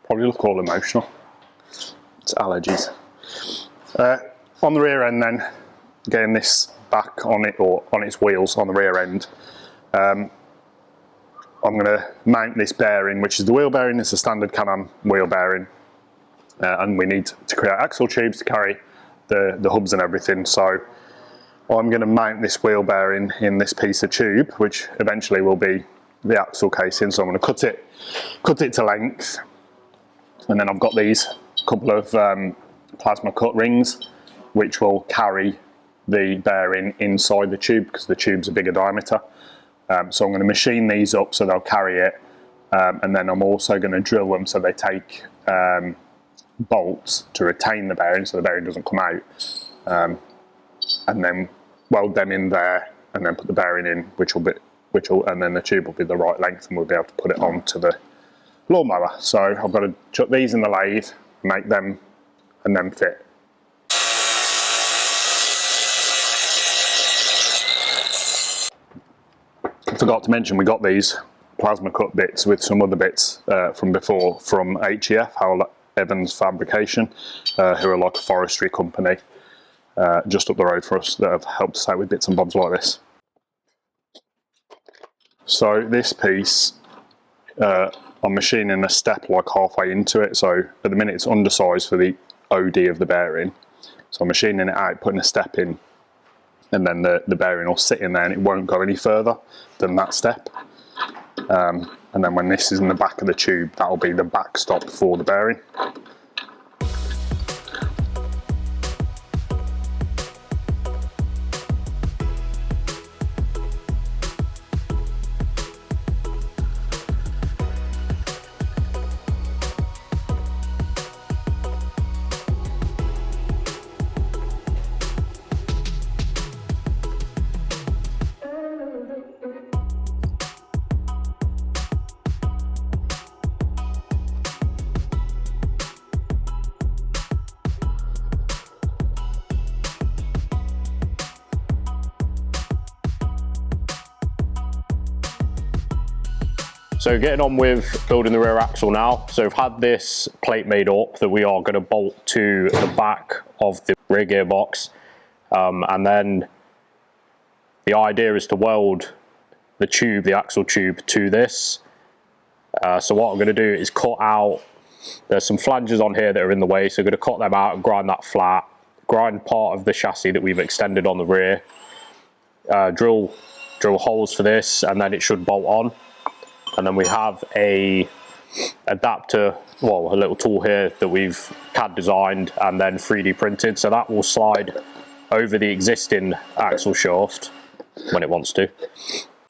Probably look all emotional. It's allergies. On the rear end then, getting this back on it, or on its wheels on the rear end, I'm going to mount this bearing, which is the wheel bearing. It's a standard Can-Am wheel bearing, and we need to create axle tubes to carry the hubs and everything. So I'm going to mount this wheel bearing in this piece of tube, which eventually will be the axle casing. So I'm going to cut it to length, and then I've got these couple of plasma cut rings which will carry the bearing inside the tube, because the tube's a bigger diameter. So I'm going to machine these up so they'll carry it, and then I'm also going to drill them so they take bolts to retain the bearing so the bearing doesn't come out, and then weld them in there and then put the bearing in, and then the tube will be the right length and we'll be able to put it onto the lawnmower. So I've got to chuck these in the lathe, make them, and then fit. I forgot to mention we got these plasma cut bits with some other bits from before from HEF, Evans Fabricating, who are like a forestry company just up the road for us, that have helped us out with bits and bobs like this. So this piece, I'm machining a step like halfway into it. So at the minute it's undersized for the OD of the bearing. So I'm machining it out, putting a step in, and then the bearing will sit in there and it won't go any further than that step. And then when this is in the back of the tube, that'll be the backstop for the bearing. So getting on with building the rear axle now. So we've had this plate made up that we are going to bolt to the back of the rear gearbox, and then the idea is to weld the tube, the axle tube, to this. So what I'm going to do is cut out, there's some flanges on here that are in the way, so I'm going to cut them out and grind that flat, grind part of the chassis that we've extended on the rear, drill holes for this, and then it should bolt on. And then we have a adapter, well, a little tool here that we've CAD designed and then 3D printed, so that will slide over the existing axle shaft when it wants to.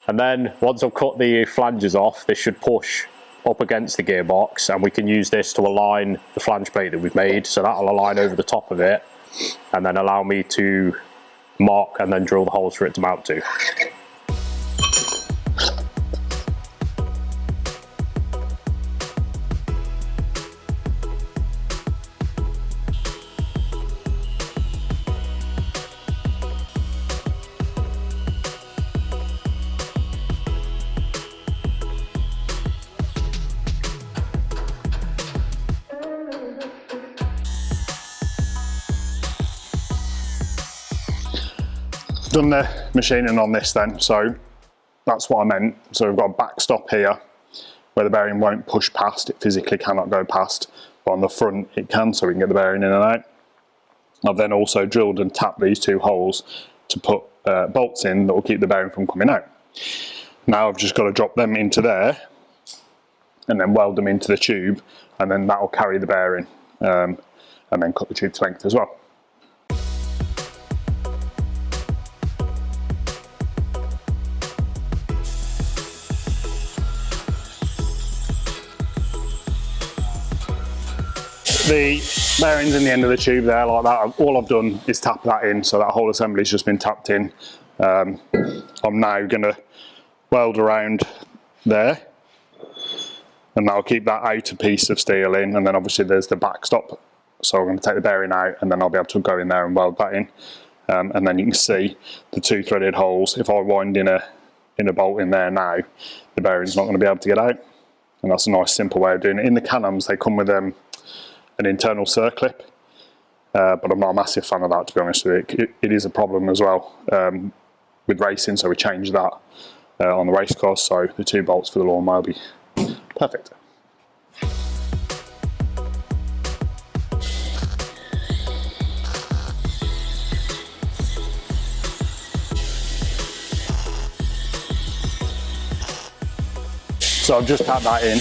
And then once I've cut the flanges off, this should push up against the gearbox, and we can use this to align the flange plate that we've made, so that'll align over the top of it and then allow me to mark and then drill the holes for it to mount to. Done the machining on this then, so that's what I meant. So we've got a backstop here where the bearing won't push past, it physically cannot go past, but on the front it can, so we can get the bearing in and out. I've then also drilled and tapped these two holes to put bolts in that will keep the bearing from coming out. Now I've just got to drop them into there and then weld them into the tube, and then that will carry the bearing, and then cut the tube to length as well. The bearings in the end of the tube there, like that, all I've done is tap that in, so that whole assembly's just been tapped in. I'm now going to weld around there, and that'll keep that outer piece of steel in, and then obviously there's the backstop, so I'm going to take the bearing out and then I'll be able to go in there and weld that in. And then you can see the two threaded holes. If I wind in a bolt in there now, the bearing's not going to be able to get out. and that's a nice simple way of doing it. In the Can-Ams they come with an internal circlip, but I'm not a massive fan of that, to be honest with you. It is a problem as well with racing, so we changed that on the race cars, so the 2 bolts for the lawnmower will be perfect. So I've just had that in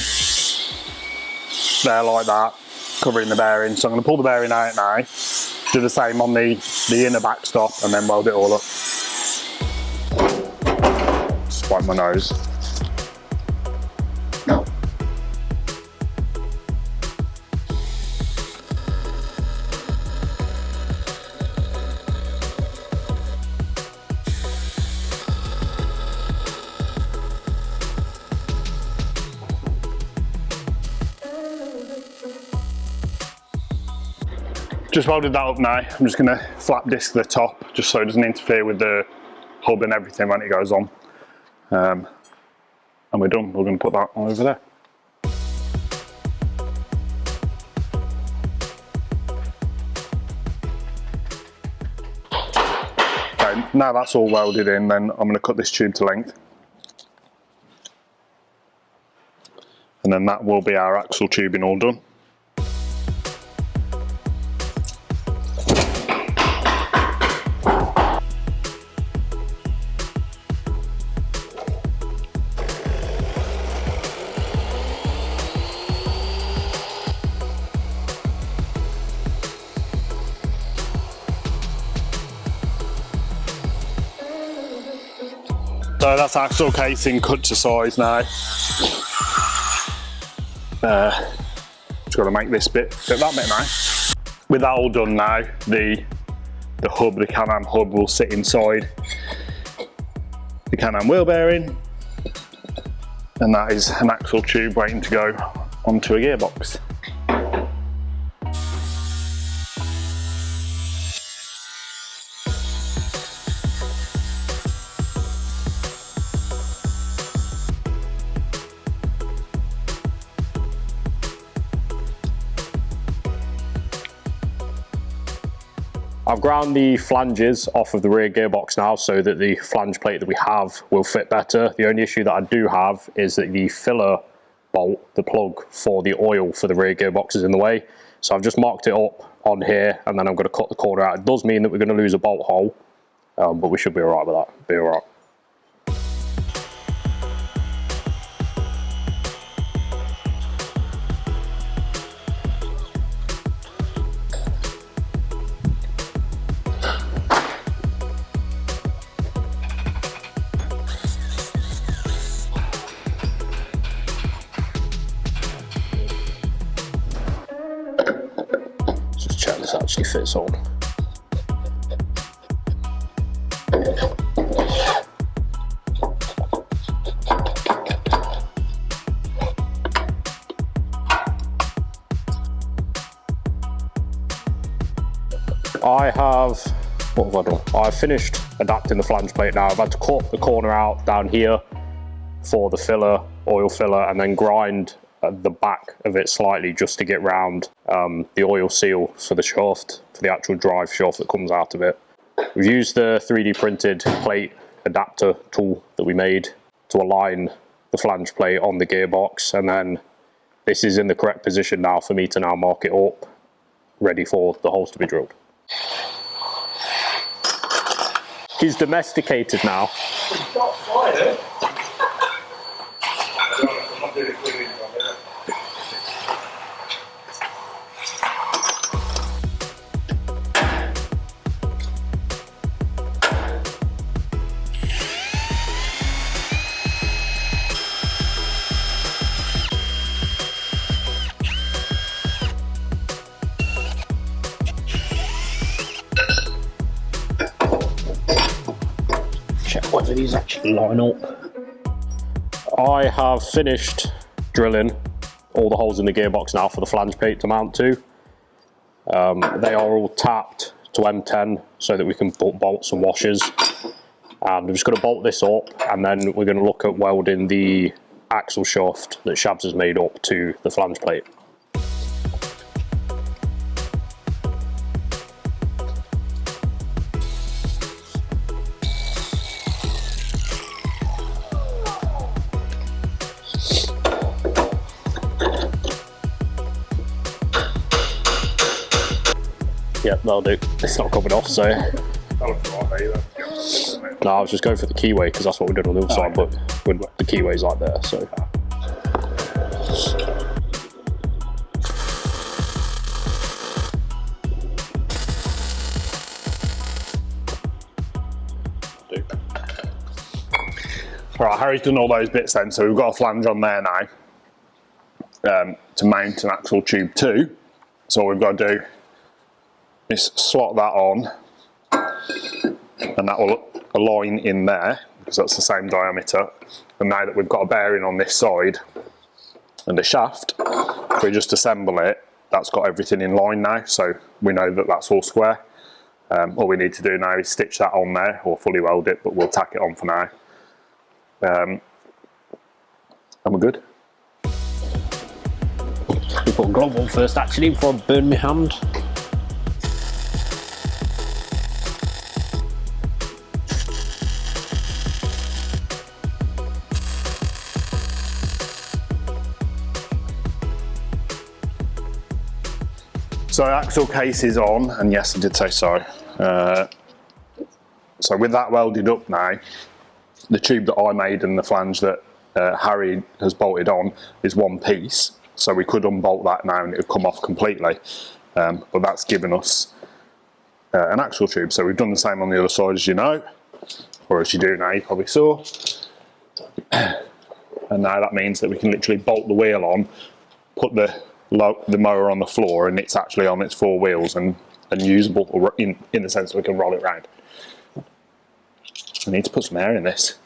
there like that, covering the bearing. So I'm going to pull the bearing out now, do the same on the inner backstop, and then weld it all up. Just wipe my nose. Just welded that up now. I'm just going to flap disc the top just so it doesn't interfere with the hub and everything when it goes on. And we're done. We're going to put that on over there. Okay, now that's all welded in, then I'm going to cut this tube to length. And then that will be our axle tubing all done. So that's axle casing cut to size now. Just got to make this bit fit that bit now. With that all done now, the hub, the Can-Am hub, will sit inside the Can-Am wheel bearing, and that is an axle tube waiting to go onto a gearbox. I've ground the flanges off of the rear gearbox now so that the flange plate that we have will fit better. The only issue that I do have is that the filler bolt, the plug for the oil for the rear gearbox, is in the way. So I've just marked it up on here, and then I'm going to cut the corner out. It does mean that we're going to lose a bolt hole, but we should be alright with that. Be alright. Check this actually fits on. What have I done? I've finished adapting the flange plate now. I've had to cut the corner out down here for the filler, oil filler, and then grind the back of it slightly just to get round the oil seal for the shaft, for the actual drive shaft that comes out of it. We've used the 3D printed plate adapter tool that we made to align the flange plate on the gearbox, and then this is in the correct position now for me to now mark it up, ready for the holes to be drilled. He's domesticated now. Whether these actually line up. I have finished drilling all the holes in the gearbox now for the flange plate to mount to. They are all tapped to M10 so that we can put bolts and washers. And I'm just going to bolt this up, and then we're going to look at welding the axle shaft that Shabs has made up to the flange plate. Yep, that'll do. It's not coming off, so. No, I was just going for the keyway because that's what we're doing on the other side, but with the keyway's like there, so. Right, Harry's done all those bits then, so we've got a flange on there now to mount an actual tube to. So all we've got to do is slot that on, and that will align in there because that's the same diameter. And now that we've got a bearing on this side and a shaft, if we just assemble it, that's got everything in line now, so we know that that's all square. All we need to do now is stitch that on there or fully weld it, but we'll tack it on for now. And we're good. We put a glove on first actually before I burn my hand. So axle case is on, and yes, I did say so. So with that welded up now, the tube that I made and the flange that Harry has bolted on is one piece. So we could unbolt that now and it would come off completely. But that's given us an axle tube. So we've done the same on the other side, as you know, or as you do now, you probably saw. And now that means that we can literally bolt the wheel on, put the mower on the floor, and it's actually on its four wheels and usable, or in the sense that we can roll it around. I need to put some air in this.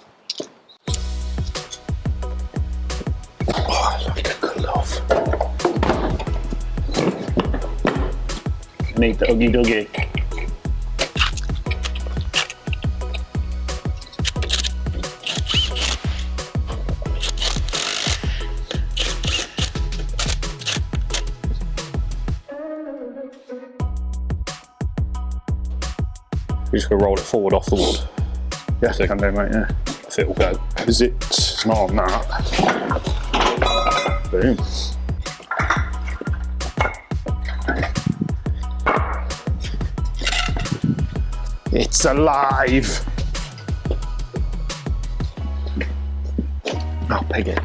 Oh, like a glove. Need the Oogie Doogie. We're just going to roll it forward off the wood. Yes, I can do, mate, yeah. If it will go. Is it? It's not on that. Boom. It's alive! Oh, piggy.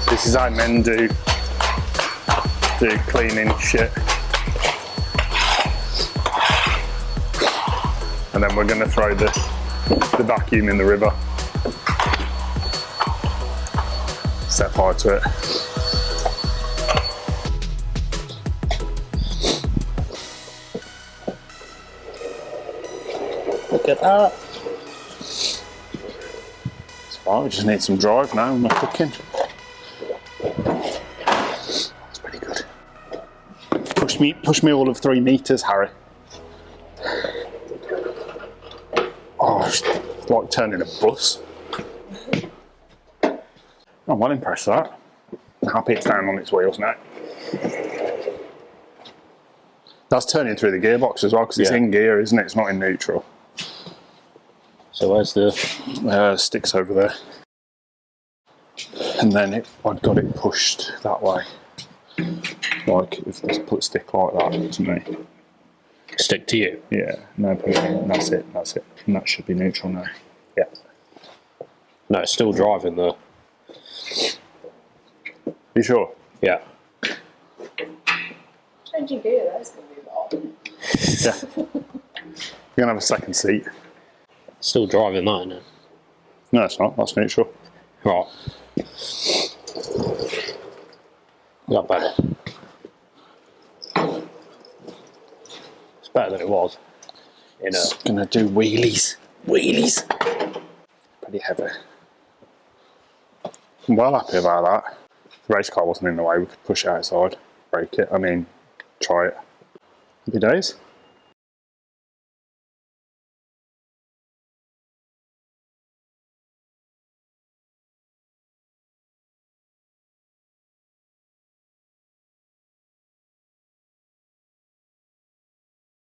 This is how men do cleaning shit. And then we're going to throw the vacuum in the river. Set fire to it. Look at that. It's fine, we just need some drive now when we're cooking. That's pretty good. Push me all of 3 meters, Harry. Oh, it's like turning a bus. I'm well impressed with that. I'm happy it's down on its wheels now. That's turning through the gearbox as well, because it's in gear, isn't it? It's not in neutral. So where's the... sticks over there. And then I'd got it pushed that way. Like, if this put stick like that to me. Stick to you? Yeah, no, put it in. That's it. And that should be neutral now. Yeah. No, it's still driving though. You sure? Yeah. Changing gear, that's going to be a lot. Yeah. You're going to have a second seat. Still driving that, isn't it? No, it's not. That's neutral. Right. Not better. It's better than it was. It's going to do wheelies. Wheelies. Pretty heavy. I'm well happy about that. If the race car wasn't in the way, we could push it outside, break it. I mean, try it. Happy days.